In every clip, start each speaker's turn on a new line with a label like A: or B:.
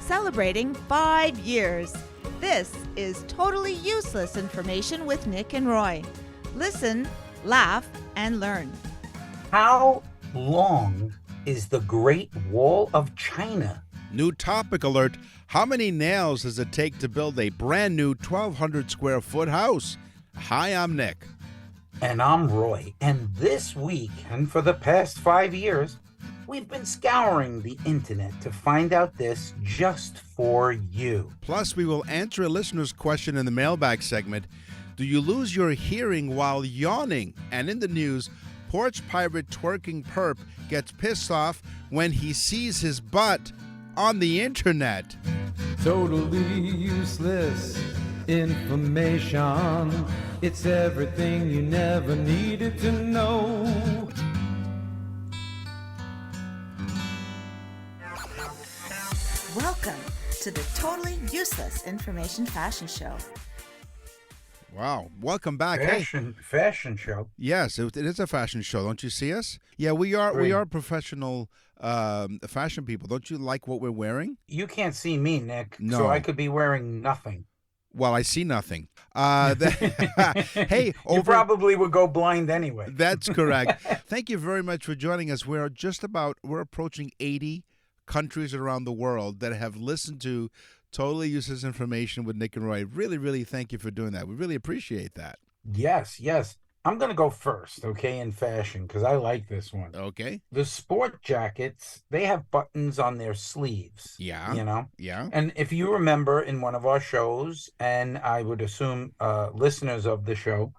A: celebrating 5 years. This is Totally Useless Information with Nick and Roy. Listen, laugh, and learn.
B: How long is the Great Wall of China?
C: New topic alert. How many nails does it take to build a brand new 1,200 square foot house? Hi, I'm Nick.
B: And I'm Roy. And this week, and for the past 5 years, we've been scouring the internet to find out this just for you.
C: Plus, we will answer a listener's question in the mailbag segment. Do you lose your hearing while yawning? And in the news, porch pirate twerking perp gets pissed off when he sees his butt on the internet.
D: Totally useless information. It's everything you never needed to know.
A: Welcome to the Totally Useless Information Fashion Show.
C: Wow. Welcome back.
B: Fashion show.
C: Yes, it is a fashion show. Don't you see us? Yeah, we are professional fashion people. Don't you like what we're wearing?
B: You can't see me, Nick,
C: No.
B: so I could be wearing nothing.
C: Well, I see nothing. Hey,
B: You probably would go blind anyway.
C: That's correct. Thank you very much for joining us. We're approaching 80 countries around the world that have listened to Totally Useless Information with Nick and Roy. Really, really thank you for doing that. We really appreciate that.
B: Yes. I'm going to go first, okay, in fashion, because I like this one.
C: Okay.
B: The sport jackets, they have buttons on their sleeves.
C: Yeah.
B: You know?
C: Yeah.
B: And if you remember in one of our shows, and I would assume listeners of the show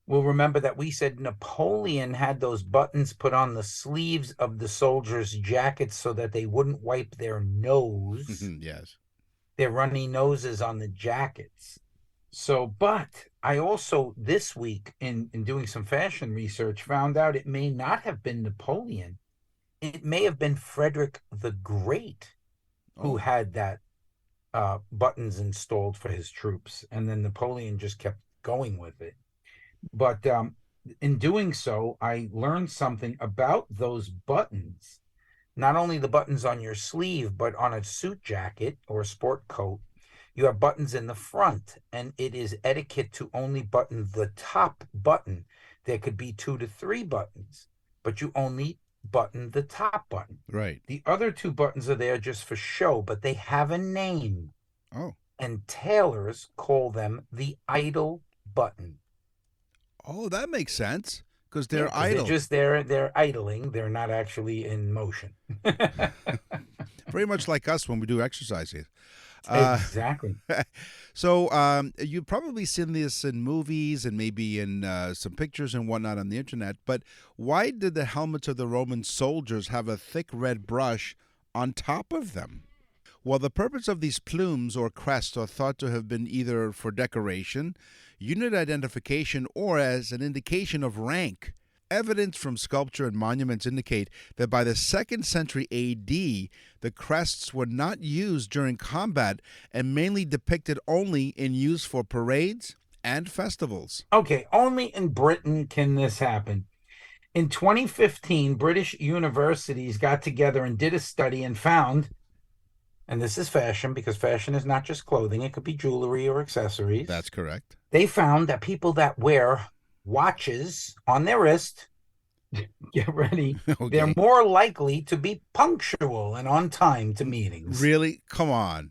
B: will remember that we said Napoleon had those buttons put on the sleeves of the soldiers' jackets so that they wouldn't wipe their nose.
C: Yes.
B: Their runny noses on the jackets. So, but I also this week in doing some fashion research found out it may not have been Napoleon. It may have been Frederick the Great who had that buttons installed for his troops. And then Napoleon just kept going with it. But in doing so, I learned something about those buttons. Not only the buttons on your sleeve, but on a suit jacket or a sport coat, you have buttons in the front, and it is etiquette to only button the top button. There could be 2 to 3 buttons, but you only button the top button.
C: Right.
B: The other 2 buttons are there just for show, but they have a name.
C: Oh.
B: And tailors call them the idle button.
C: Oh, that makes sense. Because they're idle.
B: They're idling. They're not actually in motion.
C: Very much like us when we do exercises.
B: Exactly.
C: So you've probably seen this in movies and maybe in some pictures and whatnot on the internet. But why did the helmets of the Roman soldiers have a thick red brush on top of them? Well, the purpose of these plumes or crests are thought to have been either for decoration, unit identification, or as an indication of rank. Evidence from sculpture and monuments indicate that by the 2nd century A.D., the crests were not used during combat and mainly depicted only in use for parades and festivals.
B: Okay, only in Britain can this happen. In 2015, British universities got together and did a study and found, and this is fashion because fashion is not just clothing, it could be jewelry or accessories.
C: That's correct.
B: They found that people that wear watches on their wrist, get ready,
C: Okay.
B: they're more likely to be punctual and on time to meetings.
C: Really? Come on.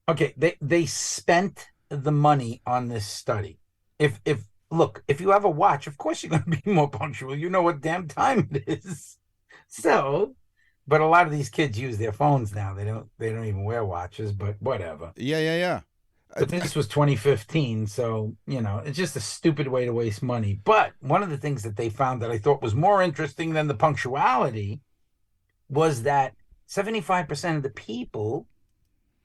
B: Okay, they spent the money on this study. If you have a watch, of course you're going to be more punctual. You know what damn time it is. So, but a lot of these kids use their phones now. They don't even wear watches, but whatever.
C: Yeah.
B: But this was 2015, so, it's just a stupid way to waste money. But one of the things that they found that I thought was more interesting than the punctuality was that 75% of the people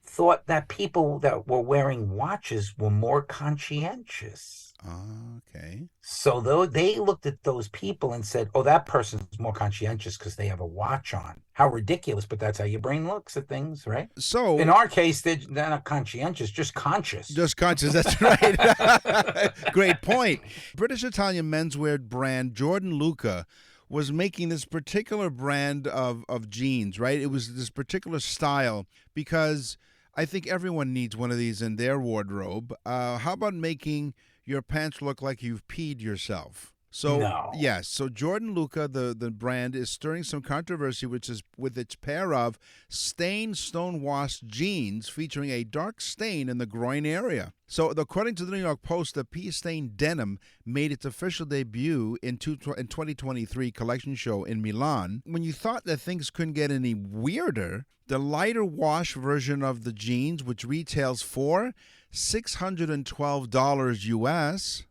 B: thought that people that were wearing watches were more conscientious.
C: Okay.
B: So though they looked at those people and said, oh, that person's more conscientious because they have a watch on. How ridiculous, but that's how your brain looks at things, right?
C: So
B: in our case, they're not conscientious, just conscious.
C: Just conscious, that's right. Great point. British Italian menswear brand Jordan Luca was making this particular brand of jeans, right? It was this particular style because I think everyone needs one of these in their wardrobe. How about making your pants look like you've peed yourself? So
B: No.
C: yes, so Jordan Luca, the brand, is stirring some controversy, which is with its pair of stained stone-washed jeans featuring a dark stain in the groin area. So according to the New York Post, the pea-stained denim made its official debut in 2023 collection show in Milan. When you thought that things couldn't get any weirder, the lighter wash version of the jeans, which retails for $612 US,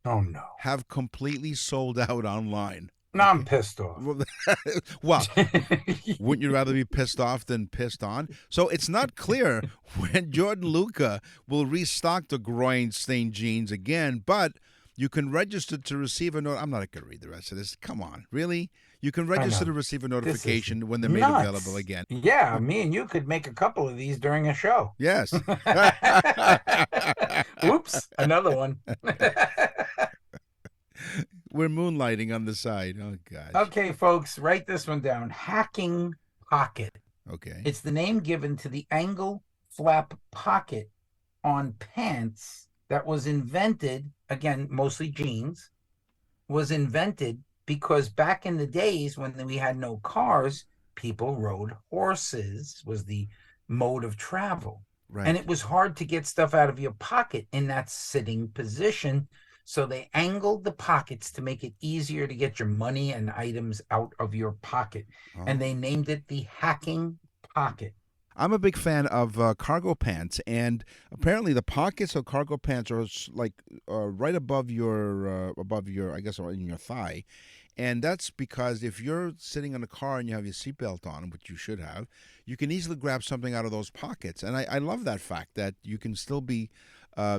B: Oh, no.
C: have completely sold out online.
B: No, I'm pissed off.
C: Well, wouldn't you rather be pissed off than pissed on? So it's not clear when Jordan Luca will restock the groin-stained jeans again, but you can register to receive a note. I'm not going to read the rest of this. Come on, really? You can register to receive a notification when they're made available again.
B: Yeah, me and you could make a couple of these during a show.
C: Yes.
B: Oops, another one.
C: We're moonlighting on the side. Oh, gosh.
B: Okay, folks, write this one down. Hacking pocket.
C: Okay.
B: It's the name given to the angle flap pocket on pants that was invented, again, mostly jeans, was invented because back in the days when we had no cars, people rode horses, was the mode of travel.
C: Right.
B: And it was hard to get stuff out of your pocket in that sitting position. So they angled the pockets to make it easier to get your money and items out of your pocket.
C: Oh.
B: And they named it the hacking pocket.
C: I'm a big fan of cargo pants, and apparently the pockets of cargo pants are like right above your, I guess, in your thigh. And that's because if you're sitting in a car and you have your seatbelt on, which you should have, you can easily grab something out of those pockets. And I love that fact that you can still be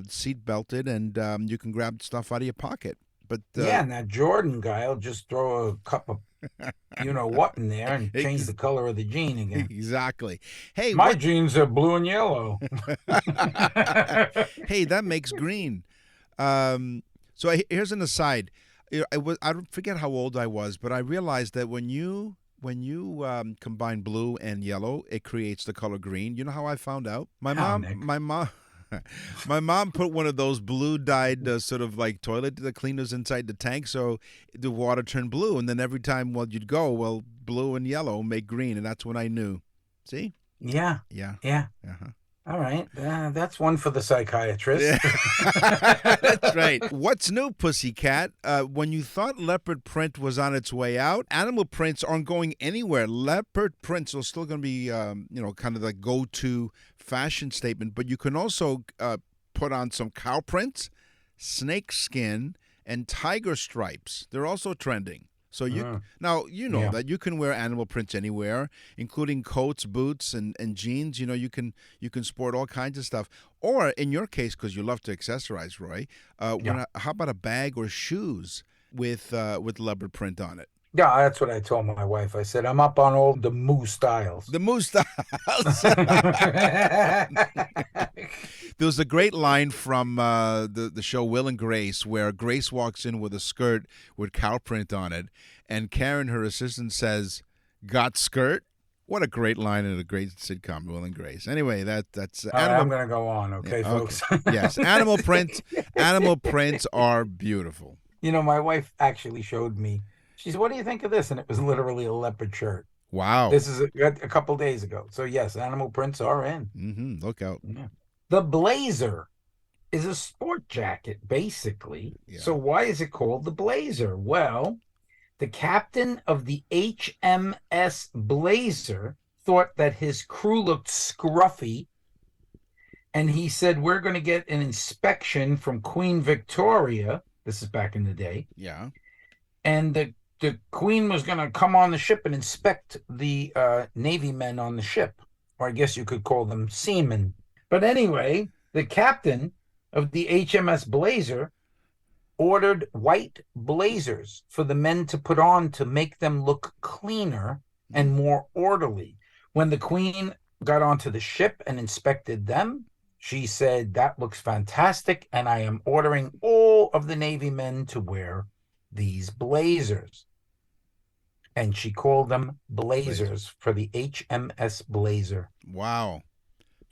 C: seat belted and you can grab stuff out of your pocket. But
B: yeah, and that Jordan guy will just throw a cup of you know what in there and change the color of the jean again.
C: Exactly. Hey,
B: my jeans are blue and yellow.
C: Hey, that makes green. So here's an aside. I don't forget how old I was, but I realized that when you combine blue and yellow, it creates the color green. You know how I found out? My mom put one of those blue dyed sort of like toilet cleaners inside the tank, so the water turned blue, and then every time you'd go, blue and yellow make green, and that's when I knew. See?
B: Yeah.
C: Uh-huh.
B: All right, that's one for the psychiatrist.
C: That's right. What's new, pussycat? When you thought leopard print was on its way out, animal prints aren't going anywhere. Leopard prints are still going to be, kind of the go-to fashion statement, but you can also put on some cow prints, snake skin, and tiger stripes. They're also trending. So now that you can wear animal prints anywhere, including coats, boots, and jeans. You can sport all kinds of stuff. Or in your case, because you love to accessorize, Roy, how about a bag or shoes with leopard print on it?
B: Yeah, that's what I told my wife. I said, I'm up on all the moo styles.
C: The moo styles. There was a great line from the show Will and Grace where Grace walks in with a skirt with cow print on it, and Karen, her assistant, says, "Got skirt?" What a great line in a great sitcom, Will and Grace. Anyway, that's
B: I'm going to go on, okay, folks?
C: Yes, animal prints are beautiful.
B: My wife actually showed me. She said, "What do you think of this?" And it was literally a leopard shirt.
C: Wow.
B: This is a couple days ago. So, yes, animal prints are in.
C: Mm-hmm. Look out.
B: Yeah. The blazer is a sport jacket, basically.
C: Yeah.
B: So why is it called the blazer? Well, the captain of the HMS Blazer thought that his crew looked scruffy, and he said, we're going to get an inspection from Queen Victoria. This is back in the day.
C: Yeah.
B: And the Queen was going to come on the ship and inspect the Navy men on the ship, or I guess you could call them seamen. But anyway, the captain of the HMS Blazer ordered white blazers for the men to put on to make them look cleaner and more orderly. When the Queen got onto the ship and inspected them, she said, that looks fantastic, and I am ordering all of the Navy men to wear these blazers. And she called them blazers for the HMS Blazer.
C: Wow.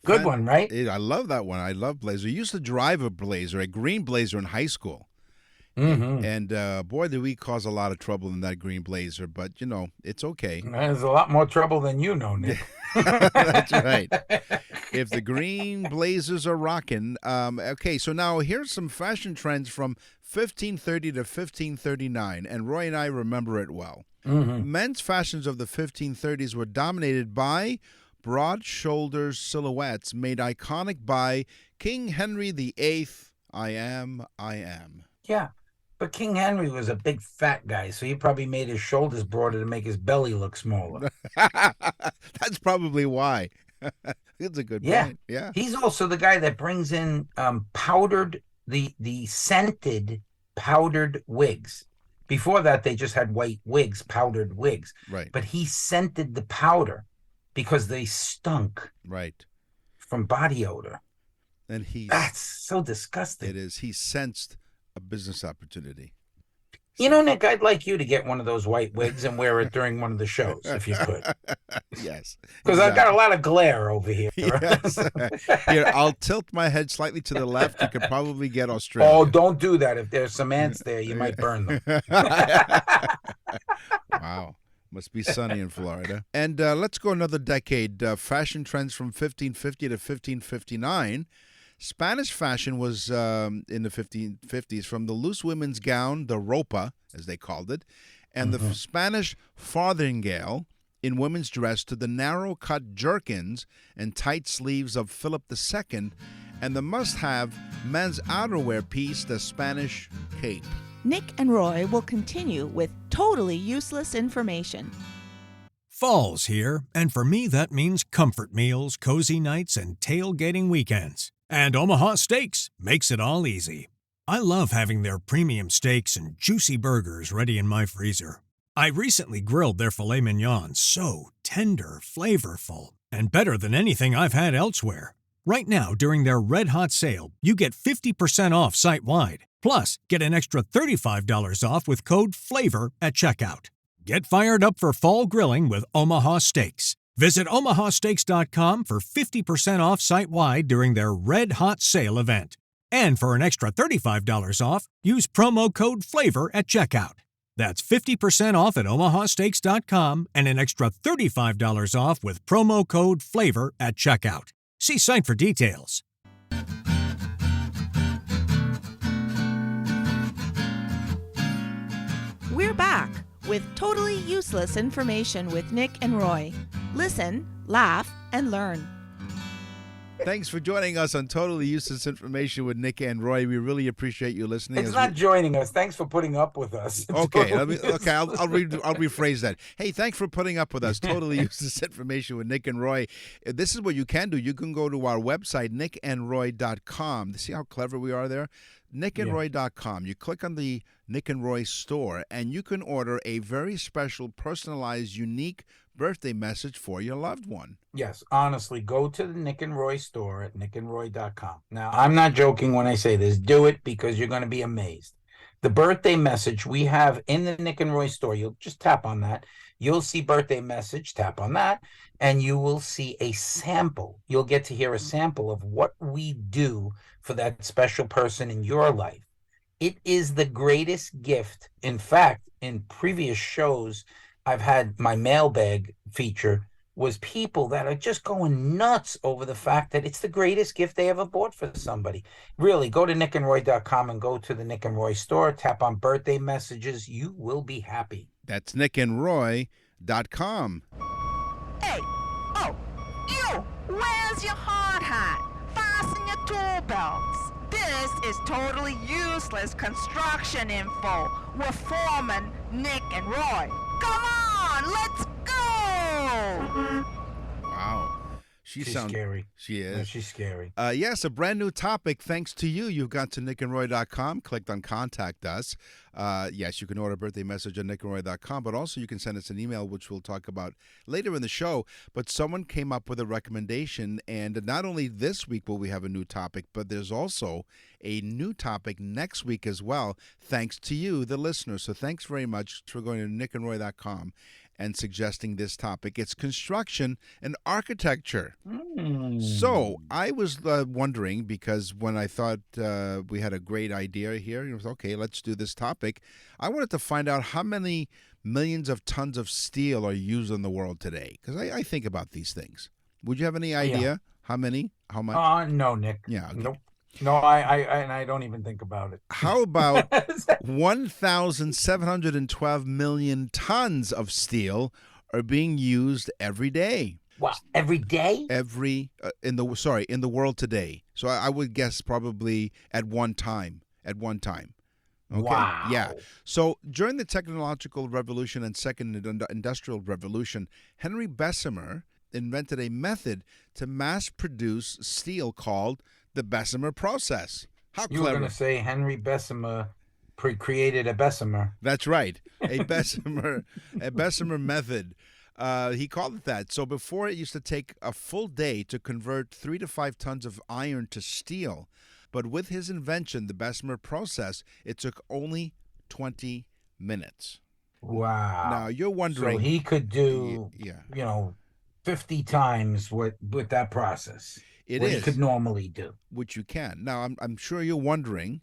B: Good one, right?
C: I love that one. I love Blazer. I used to drive a Blazer, a green Blazer in high school.
B: Mm-hmm.
C: And boy, did we cause a lot of trouble in that green Blazer. But, it's okay.
B: There's a lot more trouble than you know, Nick.
C: That's right. If the green Blazers are rocking. Okay, so now here's some fashion trends from 1530 to 1539. And Roy and I remember it well.
B: Mm-hmm.
C: Men's fashions of the 1530s were dominated by broad shoulder silhouettes made iconic by King Henry VIII. I am.
B: Yeah, but King Henry was a big fat guy, so he probably made his shoulders broader to make his belly look smaller.
C: That's probably why. It's a good point. Yeah.
B: He's also the guy that brings in powdered, the scented powdered wigs. Before that, they just had white wigs, powdered wigs.
C: Right.
B: But he scented the powder because they stunk.
C: Right.
B: From body odor.
C: And
B: that's so disgusting.
C: It is. He sensed a business opportunity.
B: You know, Nick, I'd like you to get one of those white wigs and wear it during one of the shows, if you could.
C: Yes.
B: Because I've got a lot of glare over here.
C: Yes. Here, I'll tilt my head slightly to the left. You could probably get Australia.
B: Oh, don't do that. If there's some ants there, you might burn them.
C: Wow. Must be sunny in Florida. And let's go another decade. Fashion trends from 1550 to 1559. Spanish fashion was in the 1550s from the loose women's gown, the ropa, as they called it, and the Spanish farthingale in women's dress to the narrow-cut jerkins and tight sleeves of Philip II, and the must-have men's outerwear piece, the Spanish cape.
A: Nick and Roy will continue with totally useless information.
E: Fall's here, and for me that means comfort meals, cozy nights, and tailgating weekends. And Omaha Steaks makes it all easy. I love having their premium steaks and juicy burgers ready in my freezer. I recently grilled their filet mignon, so tender, flavorful, and better than anything I've had elsewhere. Right now, during their Red Hot sale, you get 50% off site-wide. Plus, get an extra $35 off with code FLAVOR at checkout. Get fired up for fall grilling with Omaha Steaks. Visit omahasteaks.com for 50% off site-wide during their Red Hot sale event. And for an extra $35 off, use promo code FLAVOR at checkout. That's 50% off at omahasteaks.com and an extra $35 off with promo code FLAVOR at checkout. See site for details.
A: We're back with totally useless information with Nick and Roy. Listen, laugh, and learn.
C: Thanks for joining us on Totally Useless Information with Nick and Roy. We really appreciate you listening.
B: It's not joining us. Thanks for putting up with us.
C: Okay, I'll rephrase that. Hey, thanks for putting up with us. Totally Useless Information with Nick and Roy. This is what you can do. You can go to our website, nickandroy.com. See how clever we are there? nickandroy.com. You click on the Nick and Roy store, and you can order a very special, personalized, unique birthday message for your loved one.
B: Yes, honestly, go to the Nick and Roy store at nickandroy.com. Now, I'm not joking when I say this. Do it because you're going to be amazed. The birthday message we have in the Nick and Roy store, you'll just tap on that. You'll see birthday message, tap on that, and you will see a sample. You'll get to hear a sample of what we do for that special person in your life. It is the greatest gift. In fact, in previous shows, I've had my mailbag feature was people that are just going nuts over the fact that it's the greatest gift they ever bought for somebody. Really, go to nickandroy.com and go to the Nick and Roy store, tap on birthday messages. You will be happy.
C: That's nickandroy.com.
A: Hey, oh, you, where's your hard hat? Fasten your tool belts. This is totally useless construction info with Foreman Nick and Roy. Come on, let's go!
C: Wow. She's
B: scary.
C: She is.
B: Yeah, she's scary.
C: Yes, a brand new topic. Thanks to you. You've got to nickandroy.com, clicked on Contact Us. Yes, you can order a birthday message on nickandroy.com, but also you can send us an email, which we'll talk about later in the show. But someone came up with a recommendation, and not only this week will we have a new topic, but there's also a new topic next week as well, thanks to you, the listener. So thanks very much for going to nickandroy.com and suggesting this topic. It's construction and architecture.
B: Hmm.
C: So I was wondering, because when I thought we had a great idea here, it was okay, let's do this topic. I wanted to find out how many millions of tons of steel are used in the world today, because I think about these things. Would you have any idea how many? How much?
B: No, Nick.
C: Yeah. Okay.
B: Nope. No, I don't even think about it.
C: How about 1,712 million tons of steel are being used every day?
B: Wow, every day?
C: In the world today. So I would guess probably at one time. Okay?
B: Wow.
C: Yeah. So during the technological revolution and second industrial revolution, Henry Bessemer invented a method to mass produce steel called the Bessemer process. How
B: You
C: clever.
B: were going to say Henry Bessemer created a Bessemer.
C: That's right. A Bessemer method. He called it that. So before, it used to take a full day to convert 3 to 5 tons of iron to steel. But with his invention, the Bessemer process, it took only 20 minutes.
B: Wow.
C: Now, you're wondering.
B: So he could do,
C: yeah.
B: 50 times with that process.
C: It
B: what
C: is.
B: he could normally do.
C: Which you can. Now, I'm sure you're wondering,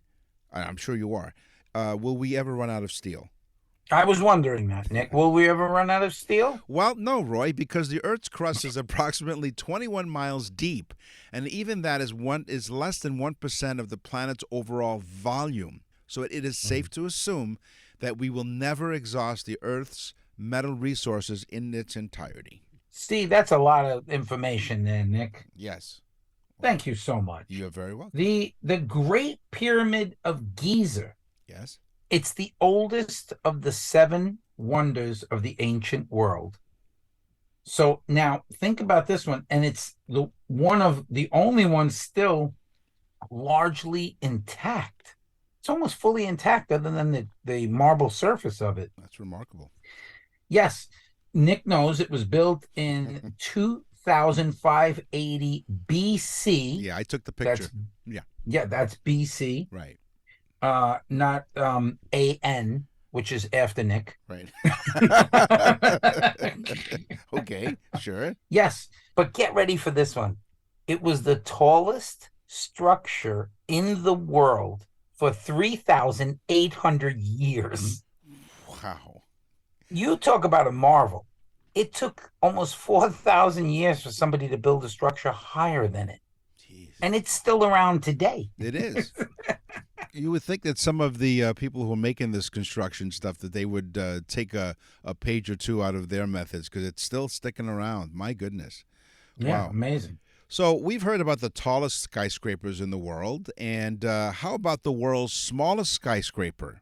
C: I'm sure you are, will we ever run out of steel?
B: I was wondering that, Nick. Will we ever run out of steel?
C: Well, no, Roy, because the Earth's crust is approximately 21 miles deep, and even that is less than 1% of the planet's overall volume. So it is safe to assume that we will never exhaust the Earth's metal resources in its entirety.
B: Steve, that's a lot of information there, Nick.
C: Yes.
B: Thank you so much.
C: You're very welcome.
B: The Great Pyramid of Giza.
C: Yes.
B: It's the oldest of the 7 wonders of the ancient world. So now think about this one, and it's the only one still largely intact. It's almost fully intact, other than the marble surface of it.
C: That's remarkable.
B: Yes, Nick knows it was built in 2580 BC.
C: Yeah, I took the picture.
B: Yeah, that's BC.
C: Right.
B: Not AN, which is after Nick.
C: Right. Okay, sure.
B: Yes, but get ready for this one. It was the tallest structure in the world for 3,800 years.
C: Wow.
B: You talk about a marvel. It took almost 4,000 years for somebody to build a structure higher than it.
C: Jeez.
B: And it's still around today.
C: It is. You would think that some of the people who are making this construction stuff, that they would take a page or two out of their methods, because it's still sticking around. My goodness.
B: Yeah,
C: Wow.
B: amazing.
C: So we've heard about the tallest skyscrapers in the world, and how about the world's smallest skyscraper?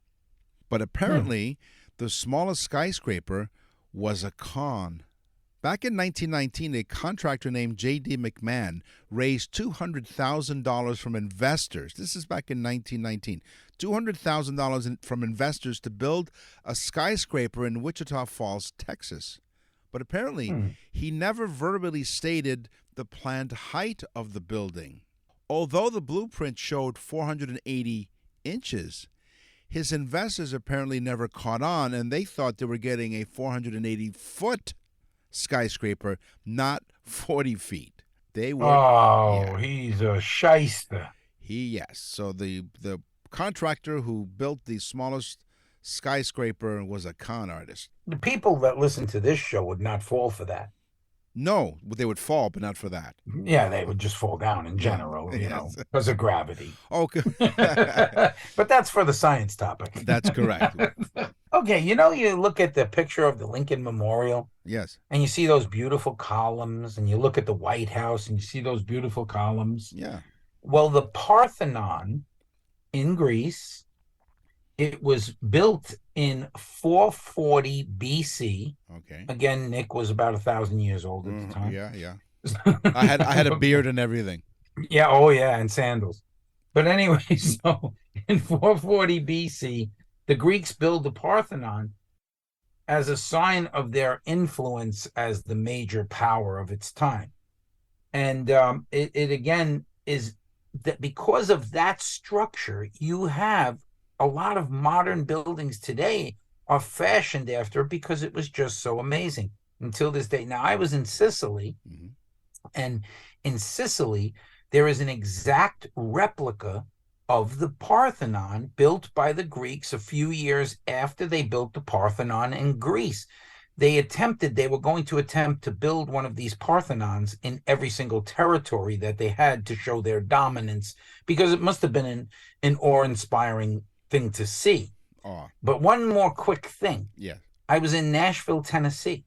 C: But apparently, the smallest skyscraper was a con. Back in 1919, a contractor named J.D. McMahon raised $200,000 from investors. This is back in 1919. $200,000 from investors to build a skyscraper in Wichita Falls, Texas. But apparently, he never verbally stated the planned height of the building. Although the blueprint showed 480 inches, his investors apparently never caught on, and they thought they were getting a 480-foot skyscraper, not 40 feet. They were.
B: He's a shyster.
C: Yes. So the contractor who built the smallest skyscraper was a con artist.
B: The people that listen to this show would not fall for that.
C: No, they would fall, but not for that.
B: Yeah, they would just fall down in general,
C: Yes.
B: because of gravity.
C: Okay.
B: But that's for the science topic.
C: That's correct.
B: Okay, you look at the picture of the Lincoln Memorial,
C: Yes.
B: and you see those beautiful columns, and you look at the White House, and you see those beautiful columns.
C: Yeah.
B: Well, the Parthenon in Greece, it was built in 440 BC.
C: Okay.
B: Again, Nick was about 1,000 years old at the time.
C: Yeah. I had a beard and everything.
B: Yeah, oh yeah, and sandals. But anyway, so in 440 BC, the Greeks built the Parthenon as a sign of their influence as the major power of its time. And it again is that because of that structure, you have a lot of modern buildings today are fashioned after it because it was just so amazing until this day. Now, I was in Sicily,
C: Mhm.
B: and in Sicily, there is an exact replica of the Parthenon built by the Greeks a few years after they built the Parthenon in Greece. They were going to attempt to build one of these Parthenons in every single territory that they had to show their dominance, because it must have been an awe-inspiring thing to see.
C: Oh,
B: But one more quick thing.
C: yeah.
B: I was in Nashville, Tennessee.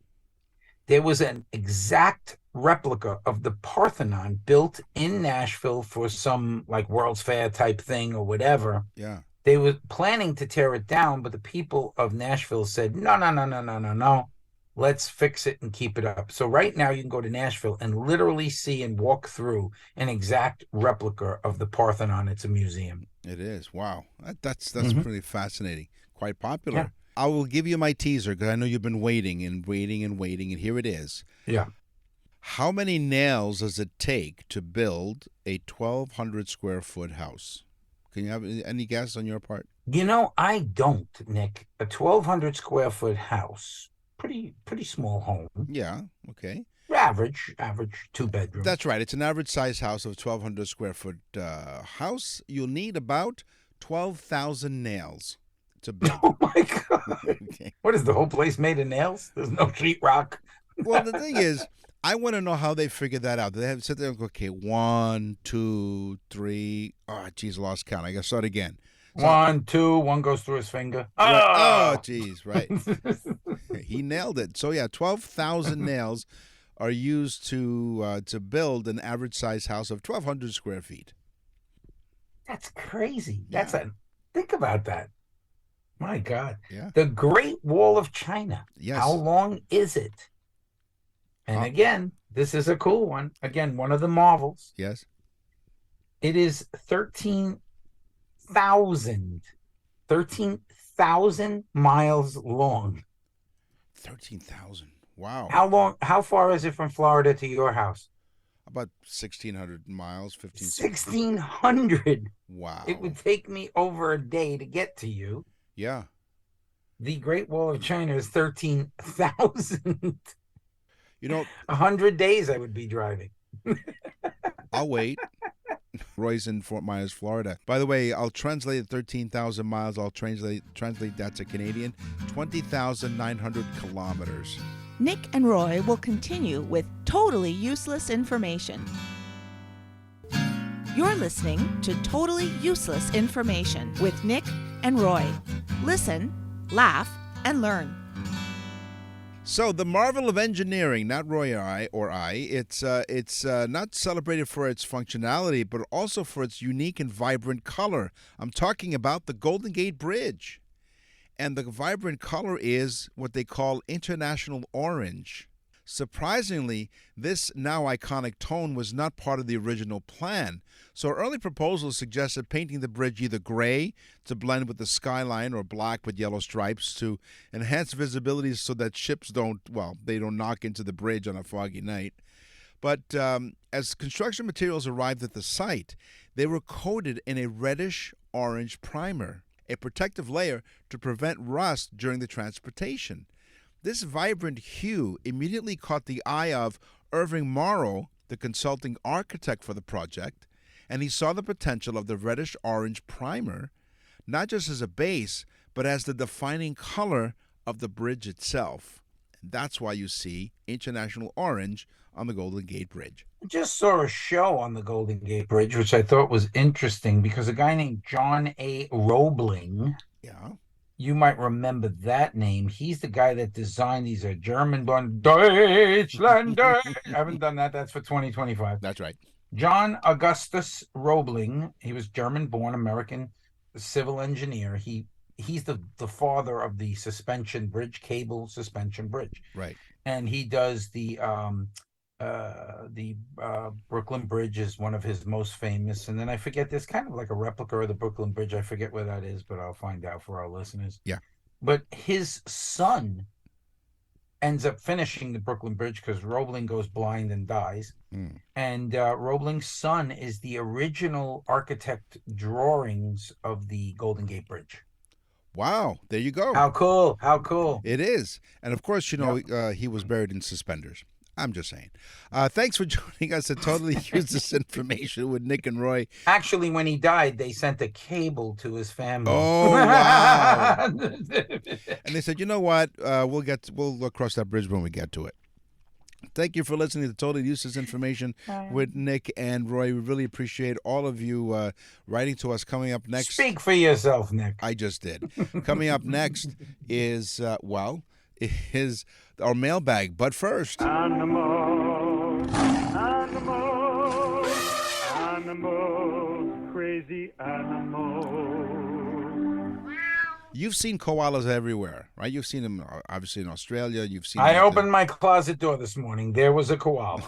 B: There was an exact replica of the Parthenon built in Nashville for some like World's Fair type thing or whatever.
C: Yeah.
B: They were planning to tear it down, but the people of Nashville said, no, no, no, no, no, no, no. Let's fix it and keep it up. So right now you can go to Nashville and literally see and walk through an exact replica of the Parthenon. It's a museum.
C: It is. Wow. That's
B: Mhm.
C: pretty fascinating. Quite popular.
B: Yeah.
C: I will give you my teaser because I know you've been waiting and waiting and waiting, and here it is.
B: Yeah.
C: How many nails does it take to build a 1,200 square foot house? Can you have any guess on your part?
B: You know, I don't, Nick. A 1,200 square foot house, pretty small home.
C: Yeah. Okay.
B: Average 2 bedroom.
C: That's right. It's an average size house of 1,200 square foot house. You'll need about 12,000 nails to build.
B: Oh my God.
C: Okay.
B: What is the whole place made of nails? There's no sheetrock.
C: Well, the thing is, I want to know how they figured that out. They have sit there and go, okay, 1, 2, 3. Oh, geez, lost count. I got to start again. So-
B: 1, 2, one goes through his finger.
C: Oh, geez, right. He nailed it. So yeah, 12,000 nails are used to build an average size house of 1,200 square feet.
B: That's crazy.
C: Yeah.
B: Think about that. My God.
C: Yeah.
B: The Great Wall of China.
C: Yes.
B: How long is it? And again, this is a cool one. Again, one of the marvels.
C: Yes.
B: It is 13,000 miles long.
C: 13,000. Wow.
B: How far is it from Florida to your house?
C: About 1,600 miles, 15.
B: 1,600.
C: Wow.
B: It would take me over a day to get to you.
C: Yeah.
B: The Great Wall of China is 13,000.
C: You know,
B: 100 days I would be driving.
C: I'll wait. Roy's in Fort Myers, Florida. By the way, I'll translate 13,000 miles. I'll translate that to Canadian. 20,900 kilometers.
F: Nick and Roy will continue with totally useless information. You're listening to Totally Useless Information with Nick and Roy. Listen, laugh, and learn.
C: So the marvel of engineering, not Roy or I, it's not celebrated for its functionality, but also for its unique and vibrant color. I'm talking about the Golden Gate Bridge. And the vibrant color is what they call international orange. Surprisingly, this now iconic tone was not part of the original plan. So early proposals suggested painting the bridge either gray to blend with the skyline or black with yellow stripes to enhance visibility so that ships don't knock into the bridge on a foggy night. But as construction materials arrived at the site, they were coated in a reddish-orange primer, a protective layer to prevent rust during the transportation. This vibrant hue immediately caught the eye of Irving Morrow, the consulting architect for the project, and he saw the potential of the reddish-orange primer, not just as a base, but as the defining color of the bridge itself. And that's why you see international orange on the Golden Gate Bridge.
B: I just saw a show on the Golden Gate Bridge, which I thought was interesting because a guy named John A. Roebling,
C: Yeah.
B: you might remember that name. He's the guy that designed these German-born Deutschlander. I haven't done that. That's for 2025.
C: That's right.
B: John Augustus Roebling. He was German-born American civil engineer. He's the father of the suspension bridge, cable suspension bridge.
C: Right.
B: And he does the Brooklyn Bridge is one of his most famous. And then I forget, there's kind of like a replica of the Brooklyn Bridge. I forget where that is, but I'll find out for our listeners.
C: Yeah.
B: But his son ends up finishing the Brooklyn Bridge because Roebling goes blind and dies.
C: Mm.
B: And Roebling's son is the original architect drawings of the Golden Gate Bridge.
C: Wow, there you go.
B: How cool. How cool.
C: It is. And of course, he was buried in suspenders. I'm just saying. Thanks for joining us to Totally Useless Information with Nick and Roy.
B: Actually, when he died, they sent a cable to his family.
C: Oh, wow. And they said, you know what? We'll cross that bridge when we get to it. Thank you for listening to Totally Useless Information with Nick and Roy. We really appreciate all of you writing to us. Coming up next.
B: Speak for yourself, Nick.
C: I just did. Coming up next is our mailbag. But first.
G: Animals, crazy animals.
C: You've seen koalas everywhere, right? You've seen them obviously in Australia. You've seen.
B: I opened my closet door this morning. There was a koala.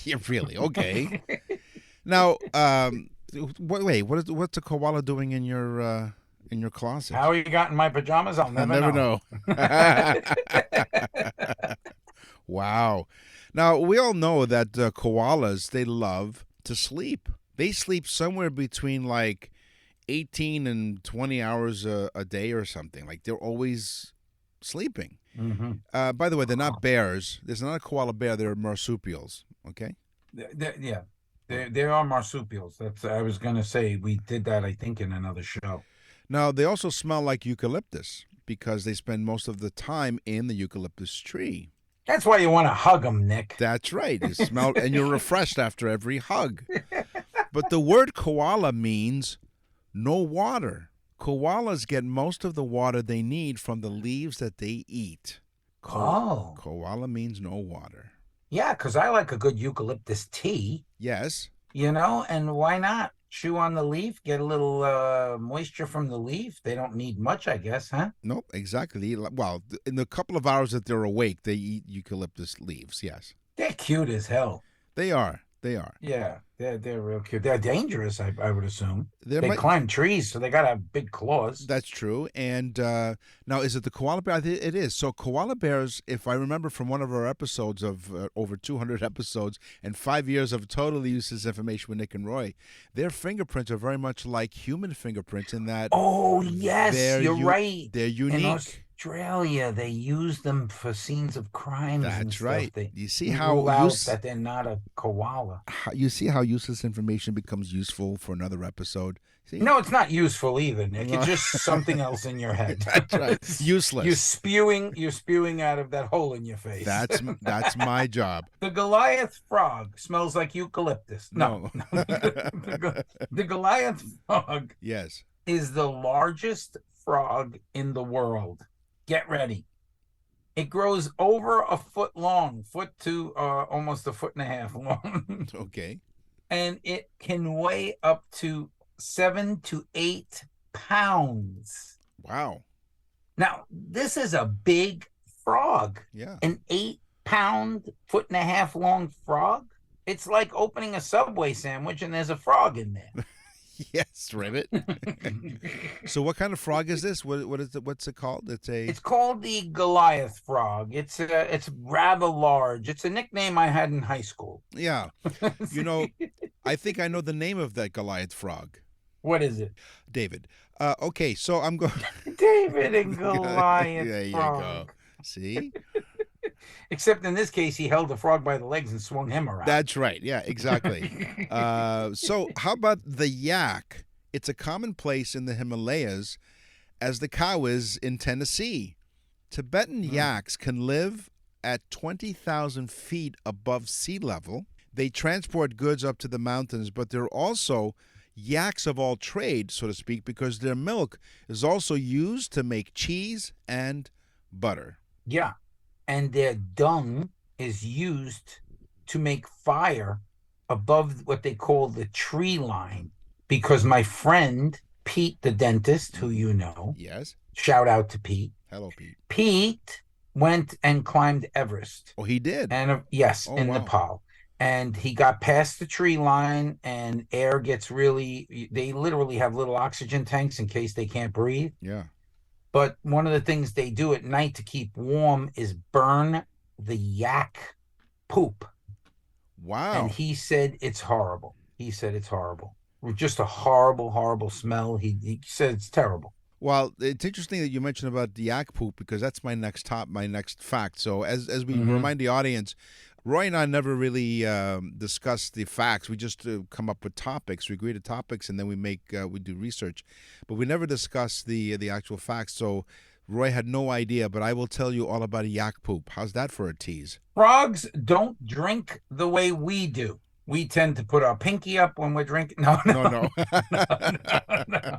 C: Yeah, really? Okay. Now, what's a koala doing in your closet?
B: How he got in my pajamas? I'll never
C: know. Wow. Now, we all know that koalas, they love to sleep. They sleep somewhere between like 18 and 20 hours a day or something. Like they're always sleeping.
B: Mm-hmm.
C: By the way, they're not bears. There's not a koala bear. They're marsupials. Okay?
B: Yeah. There are marsupials. I was going to say, we did that, I think, in another show.
C: Now, they also smell like eucalyptus because they spend most of the time in the eucalyptus tree.
B: That's why you want to hug them, Nick.
C: That's right. You smell, and you're refreshed after every hug. But the word koala means no water. Koalas get most of the water they need from the leaves that they eat. Koala means no water.
B: Yeah, because I like a good eucalyptus tea.
C: Yes.
B: And why not? Chew on the leaf, get a little moisture from the leaf. They don't need much, I guess, huh?
C: Nope, exactly. Well, in the couple of hours that they're awake, they eat eucalyptus leaves, yes.
B: They're cute as hell.
C: They are.
B: Yeah, they're real cute. They're dangerous, I would assume.
C: They
B: climb trees, so they got to have big claws.
C: That's true. And now, is it the koala bear? It is. So koala bears, if I remember from one of our episodes of over 200 episodes and 5 years of totally useless information with Nick and Roy, their fingerprints are very much like human fingerprints in that.
B: Oh, yes, you're right.
C: They're unique.
B: In Australia, they use them for scenes of crimes.
C: That's right. You see
B: that they're not a koala.
C: You see how useless information becomes useful for another episode. See?
B: No, it's not useful either, Nick. It's just something else in your head.
C: That's right. Useless.
B: You're spewing out of that hole in your face.
C: That's my job.
B: The Goliath frog smells like eucalyptus. No. The Goliath frog.
C: Yes.
B: Is the largest frog in the world. Get ready. It grows over a foot long, foot to almost a foot and a half long.
C: Okay.
B: And it can weigh up to 7 to 8 pounds.
C: Wow.
B: Now, this is a big frog.
C: Yeah.
B: An 8-pound, foot and a half long frog. It's like opening a Subway sandwich and there's a frog in there.
C: Yes, Ribbit. So what kind of frog is this? What is it? What's it called?
B: It's called the Goliath frog. It's rather large. It's a nickname I had in high school.
C: Yeah. I think I know the name of that Goliath frog.
B: What is it?
C: David. Okay, so I'm going
B: David and Goliath
C: there you
B: frog.
C: go. See?
B: Except in this case, he held the frog by the legs and swung him around.
C: That's right. Yeah, exactly. So how about the yak? It's a common place in the Himalayas as the cow is in Tennessee. Tibetan yaks can live at 20,000 feet above sea level. They transport goods up to the mountains, but they're also yaks of all trade, so to speak, because their milk is also used to make cheese and butter.
B: Yeah. And their dung is used to make fire above what they call the tree line. Because my friend, Pete the dentist, who you know.
C: Yes.
B: Shout out to Pete.
C: Hello, Pete.
B: Pete went and climbed Everest.
C: Oh, he did?
B: And in Nepal. And he got past the tree line and air gets they literally have little oxygen tanks in case they can't breathe.
C: Yeah.
B: But one of the things they do at night to keep warm is burn the yak poop.
C: Wow.
B: And he said it's horrible. Just a horrible, horrible smell. He said it's terrible.
C: Well, it's interesting that you mentioned about the yak poop because that's my next fact. So as we remind the audience, Roy and I never really discuss the facts. We just come up with topics. We agree to topics, and then we do research, but we never discuss the actual facts. So Roy had no idea, but I will tell you all about yak poop. How's that for a tease?
B: Frogs don't drink the way we do. We tend to put our pinky up when we're drinking. No,
C: No, no.
B: no.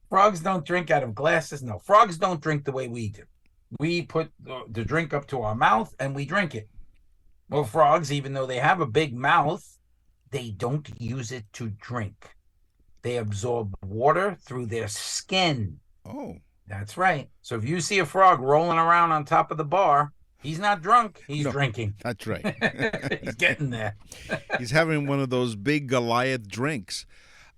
B: Frogs don't drink out of glasses. No, frogs don't drink the way we do. We put the drink up to our mouth and we drink it. Well, frogs, even though they have a big mouth, they don't use it to drink. They absorb water through their skin.
C: Oh.
B: That's right. So if you see a frog rolling around on top of the bar, he's not drunk. He's drinking.
C: That's right.
B: He's getting there.
C: He's having one of those big Goliath drinks.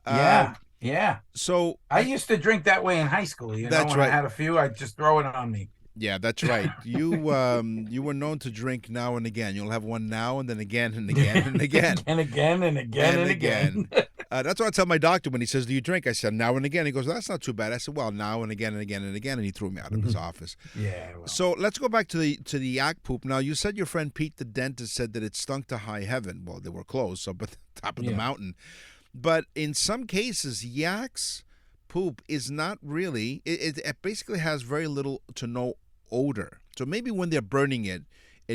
B: Yeah.
C: So
B: I used to drink that way in high school. You know,
C: That's
B: when
C: right.
B: I had a few, I'd just throw it on me.
C: yeah, that's right. You were known to drink now and again. You'll have one now and then again and again and again.
B: and again and again and again.
C: That's what I tell my doctor when he says, "Do you drink?" I said, "Now and again." He goes, "That's not too bad." I said, "Well, now and again and again and again," and he threw me out of his office.
B: Yeah. Well.
C: So let's go back to the yak poop. Now you said your friend Pete the dentist said that it stunk to high heaven. Well, they were close, so but the top of the mountain. But in some cases, yak's poop is not really. It basically has very little to no odor. So maybe when they're burning it,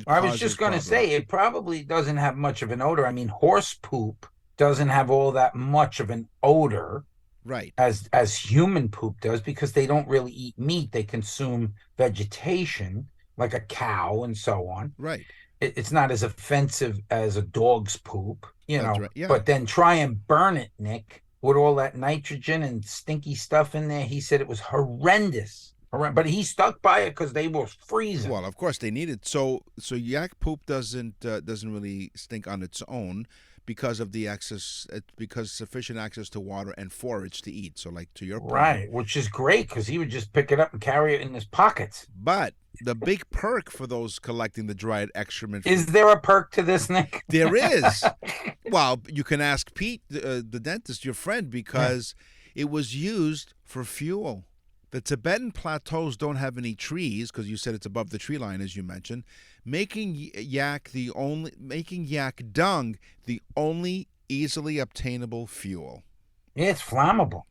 B: I was just going to say it probably doesn't have much of an odor. I mean, horse poop doesn't have all that much of an odor,
C: right?
B: As human poop does, because they don't really eat meat; they consume vegetation like a cow and so on.
C: Right.
B: It's not as offensive as a dog's poop, you know.
C: Right. Yeah.
B: But then try and burn it, Nick, with all that nitrogen and stinky stuff in there. He said it was horrendous. But he stuck by it because they were freezing.
C: Well, of course they need it. So yak poop doesn't really stink on its own because of the access, because sufficient access to water and forage to eat. So, like to your point,
B: right, which is great because he would just pick it up and carry it in his pockets.
C: But the big perk for those collecting the dried excrement
B: is there a perk to this, Nick?
C: There is. Well, you can ask Pete, the dentist, your friend, because it was used for fuel. The Tibetan plateaus don't have any trees because you said it's above the tree line, as you mentioned, making yak dung the only easily obtainable fuel.
B: Yeah, it's flammable.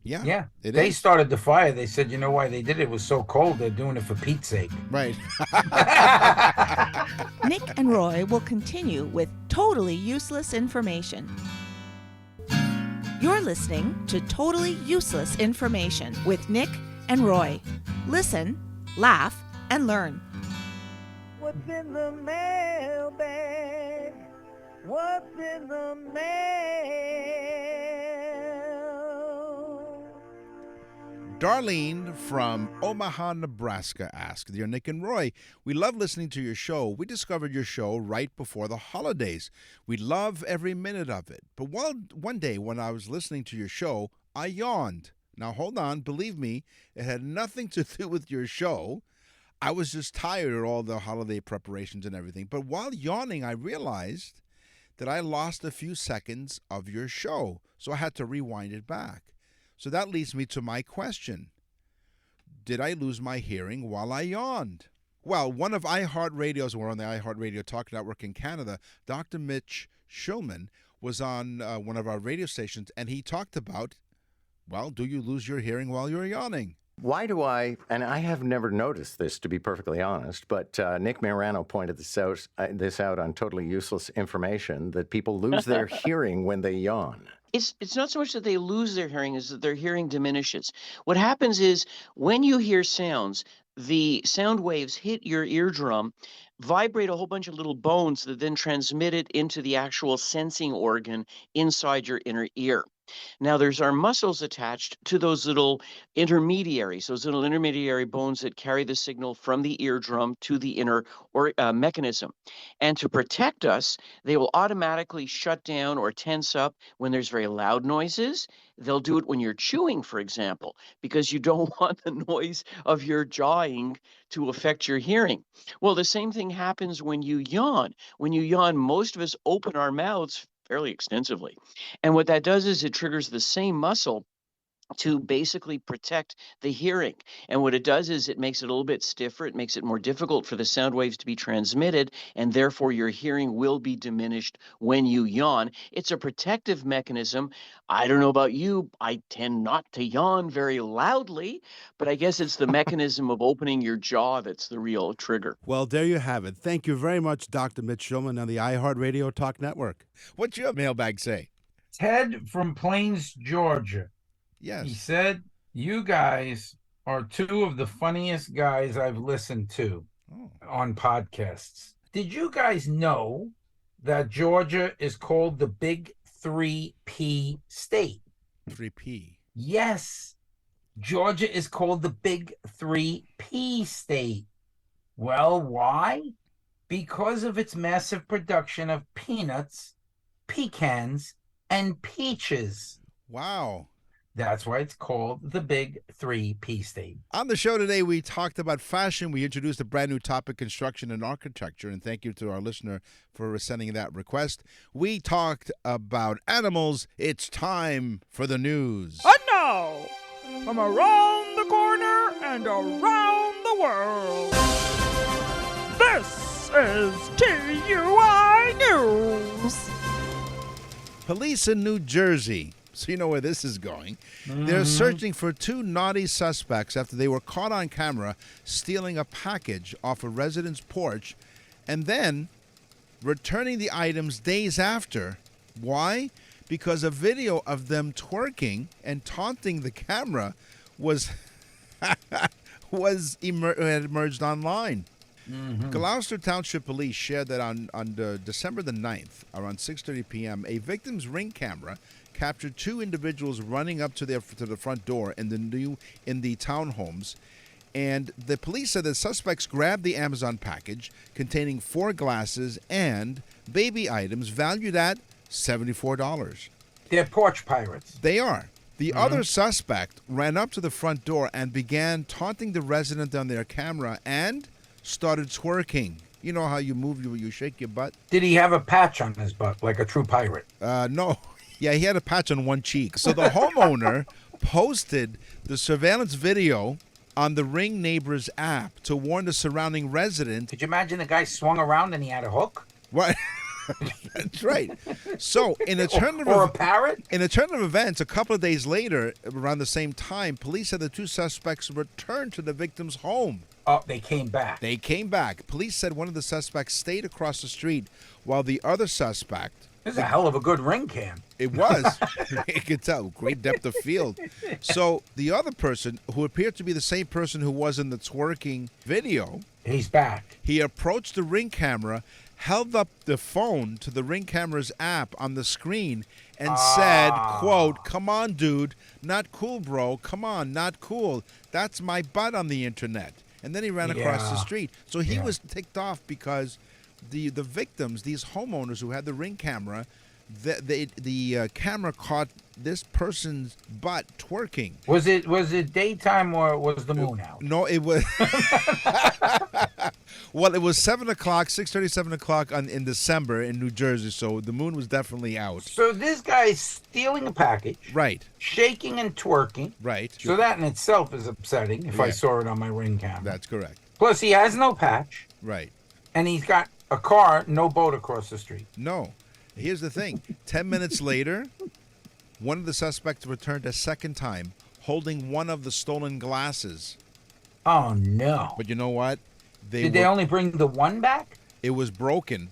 C: Yeah.
B: They started the fire. They said, you know why they did it? It was so cold. They're doing it for Pete's sake.
C: Right.
F: Nick and Roy will continue with totally useless information. You're listening to Totally Useless Information with Nick and Roy. Listen, laugh, and learn.
H: What's in the mailbag? What's in the mail?
C: Darlene from Omaha, Nebraska asked, "Dear Nick and Roy, we love listening to your show. We discovered your show right before the holidays. We love every minute of it. But one day when I was listening to your show, I yawned. Now, hold on. Believe me, it had nothing to do with your show. I was just tired of all the holiday preparations and everything. But while yawning, I realized that I lost a few seconds of your show, so I had to rewind it back. So that leads me to my question. Did I lose my hearing while I yawned?" Well, one of iHeartRadio's, we're on the iHeartRadio Talk Network in Canada, Dr. Mitch Schulman was on one of our radio stations, and he talked about, well, do you lose your hearing while you're yawning?
I: Why do I, and I have never noticed this, to be perfectly honest, but Nick Marano pointed this out on Totally Useless Information, that people lose their hearing when they yawn.
J: It's not so much that they lose their hearing as that their hearing diminishes. What happens is when you hear sounds, the sound waves hit your eardrum, vibrate a whole bunch of little bones that then transmit it into the actual sensing organ inside your inner ear. Now, there's our muscles attached to those little intermediaries, those little intermediary bones that carry the signal from the eardrum to the inner mechanism. And to protect us, they will automatically shut down or tense up when there's very loud noises. They'll do it when you're chewing, for example, because you don't want the noise of your jawing to affect your hearing. Well, the same thing happens when you yawn. When you yawn, most of us open our mouths fairly extensively. And what that does is it triggers the same muscle to basically protect the hearing. And what it does is it makes it a little bit stiffer. It makes it more difficult for the sound waves to be transmitted, and therefore your hearing will be diminished when you yawn. It's a protective mechanism. I don't know about you. I tend not to yawn very loudly, but I guess it's the mechanism of opening your jaw that's the real trigger.
C: Well, there you have it. Thank you very much, Dr. Mitch Schulman on the iHeartRadio Talk Network. What's your mailbag say?
B: Ted from Plains, Georgia.
C: Yes.
B: He said, you guys are two of the funniest guys I've listened to on podcasts. Did you guys know that Georgia is called the Big 3P state?
C: 3P.
B: Yes. Georgia is called the Big 3P state. Well, why? Because of its massive production of peanuts, pecans, and peaches.
C: Wow.
B: That's why it's called the Big 3P state.
C: On the show today, we talked about fashion. We introduced a brand new topic, construction and architecture, and thank you to our listener for sending that request. We talked about animals. It's time for the news.
K: And now, from around the corner and around the world, this is TUI News.
C: Police in New Jersey, so you know where this is going, they're searching for two naughty suspects after they were caught on camera stealing a package off a resident's porch and then returning the items days after. Why? Because a video of them twerking and taunting the camera was had emerged online. Gloucester Township Police shared that on December the 9th, around 6:30 p.m., a victim's Ring camera captured two individuals running up to the front door in the townhomes, and the police said the suspects grabbed the Amazon package containing 4 glasses and baby items valued at $74.
B: They're porch pirates.
C: They are. The other suspect ran up to the front door and began taunting the resident on their camera and started twerking. You know how you move, you shake your butt?
B: Did he have a patch on his butt like a true pirate?
C: No. Yeah, he had a patch on one cheek. So the homeowner posted the surveillance video on the Ring Neighbors app to warn the surrounding residents.
B: Could you imagine the guy swung around and he had a hook?
C: What? That's right. So in a turn of
B: or a parrot?
C: In a turn of events, a couple of days later, around the same time, police said the two suspects returned to the victim's home.
B: Oh, they came back.
C: They came back. Police said one of the suspects stayed across the street while the other suspect...
B: This is a hell of a good ring cam.
C: It was. You could tell. Great depth of field. So the other person, who appeared to be the same person who was in the twerking video...
B: He's back.
C: He approached the Ring camera, held up the phone to the Ring camera's app on the screen, and said, quote, "Come on, dude. Not cool, bro. Come on, not cool. That's my butt on the internet." And then he ran across the street. So he was ticked off because the victims, these homeowners who had the Ring camera, the camera caught this person's butt twerking.
B: Was it daytime or was the moon out?
C: No, it was. Well, it was 6:30, 7 o'clock in December in New Jersey, so the moon was definitely out.
B: So this guy's stealing a package.
C: Right.
B: Shaking and twerking.
C: Right.
B: So that in itself is upsetting if I saw it on my Ring camera.
C: That's correct.
B: Plus, he has no patch.
C: Right.
B: And he's got a car, no boat across the street.
C: No. Here's the thing. 10 minutes later, one of the suspects returned a second time, holding one of the stolen glasses.
B: Oh, no.
C: But you know what?
B: Did they only bring the one back?
C: It was broken.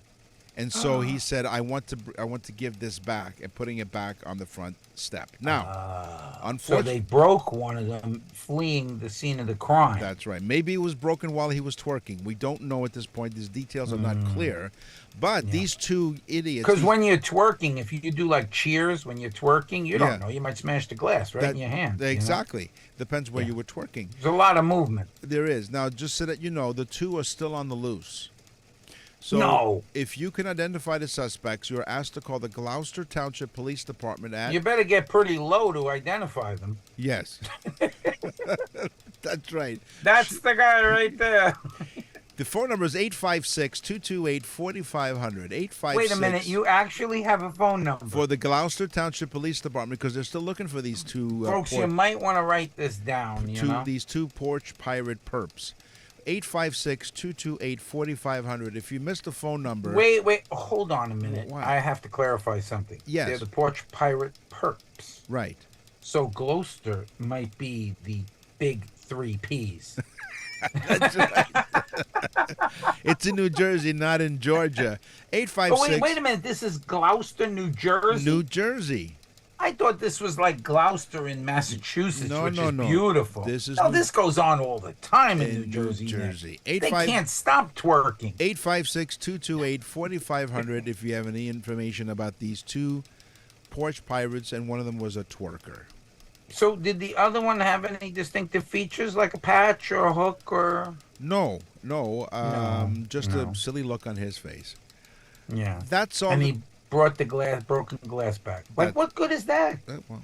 C: And so he said, I want to give this back, and putting it back on the front step. Now, unfortunately...
B: So they broke one of them, fleeing the scene of the crime.
C: That's right. Maybe it was broken while he was twerking. We don't know at this point. These details are not clear. But these two idiots...
B: Because when you're twerking, if you do like cheers when you're twerking, you don't know. You might smash the glass in your hand.
C: Exactly.
B: You know?
C: Depends where you were twerking.
B: There's a lot of movement.
C: There is. Now, just so that you know, the two are still on the loose. So if you can identify the suspects, you're asked to call the Gloucester Township Police Department at...
B: You better get pretty low to identify them.
C: Yes. That's right.
B: That's the guy right there.
C: The phone number is 856-228-4500. 856.
B: Wait a minute, you actually have a phone number.
C: For the Gloucester Township Police Department, because they're still looking for these two...
B: Folks, you might want to write this down,
C: These two porch pirate perps. 856-228-4500. If you missed the phone number...
B: Wait, hold on a minute.
C: What?
B: I have to clarify something.
C: Yes.
B: They're the porch pirate perps.
C: Right.
B: So Gloucester might be the big 3 Ps.
C: That's right. It's in New Jersey, not in Georgia. 856.
B: Oh, wait a minute. This is Gloucester, New Jersey?
C: New Jersey.
B: I thought this was like Gloucester in Massachusetts, which is
C: No.
B: beautiful. This goes on all the time in New Jersey. They can't stop twerking.
C: 856-228-4500 if you have any information about these two porch pirates, and one of them was a twerker.
B: So did the other one have any distinctive features, like a patch or a hook or...
C: No. Just a silly look on his face.
B: Yeah.
C: That's all.
B: And he brought the broken glass back. Like, what good is that?
C: Well,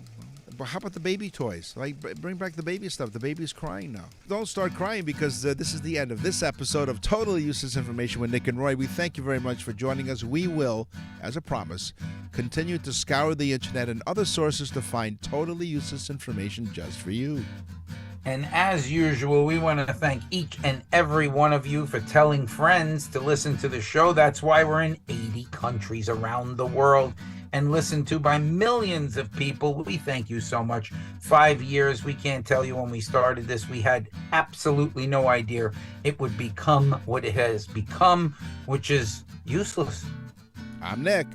C: how about the baby toys? Like, bring back the baby stuff. The baby's crying now. Don't start crying, because this is the end of this episode of Totally Useless Information with Nick and Roy. We thank you very much for joining us. We will, as a promise, continue to scour the internet and other sources to find totally useless information just for you.
B: And as usual, we want to thank each and every one of you for telling friends to listen to the show. That's why we're in 80 countries around the world and listened to by millions of people. We thank you so much. 5 years, we can't tell you when we started this. We had absolutely no idea it would become what it has become, which is useless.
C: I'm Nick.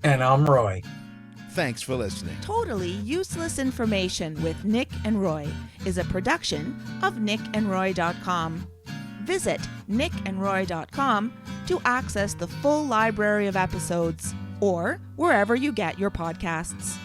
B: And I'm Roy.
C: Thanks for listening.
F: Totally Useless Information with Nick and Roy is a production of nickandroy.com. Visit nickandroy.com to access the full library of episodes, or wherever you get your podcasts.